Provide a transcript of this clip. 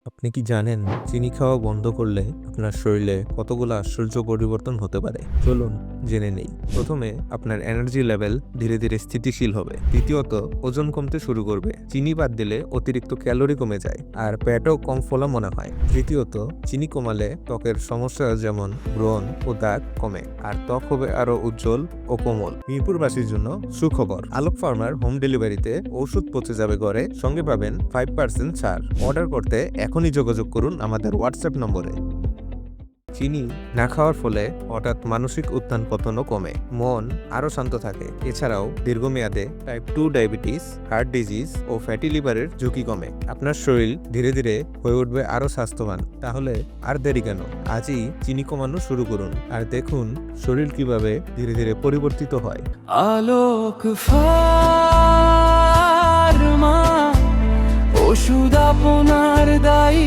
আপনি কি জানেন চিনি খাওয়া বন্ধ করলে আপনার শরীরে কতগুলো আশ্চর্য পরিবর্তন হতে পারে? চলুন জেনে নেই। প্রথমে আপনার এনার্জি লেভেল ধীরে ধীরে স্থিতিশীল হবে। দ্বিতীয়ত, ওজন কমতে শুরু করবে। চিনি বাদ দিলে অতিরিক্ত ক্যালোরি কমে যায় আর পেটও কম ফোলা মনে হয়। তৃতীয়ত, চিনি কমালে ত্বকের সমস্যা যেমন ব্রণ ও দাগ কমে আর ত্বক হবে আরো উজ্জ্বল ও কোমল। মিরপুরবাসীর জন্য সুখবর, আলোক ফার্মার হোম ডেলিভারিতে ওষুধ পৌঁছে যাবে ঘরে, সঙ্গে পাবেন 5% ছাড়। অর্ডার করতে এখনই যোগাযোগ করুন আমাদের হোয়াটসঅ্যাপ নম্বরে। চিনি না খাওয়ার ফলে হঠাৎ মানসিক উত্থান পতনও কমে, মন আরও শান্ত থাকে। এছাড়াও দীর্ঘমেয়াদে টাইপ 2 ডায়াবেটিস, হার্ট ডিজিজ ও ফ্যাটি লিভারের ঝুঁকি কমে। আপনার শরীর ধীরে ধীরে হয়ে উঠবে আরও স্বাস্থ্যবান। তাহলে আর দেরি কেন? আজই চিনি কমানো শুরু করুন আর দেখুন শরীর কিভাবে ধীরে ধীরে পরিবর্তিত হয়। আলোক ফার্মা, ওষুধ আপনার দায়িত্ব।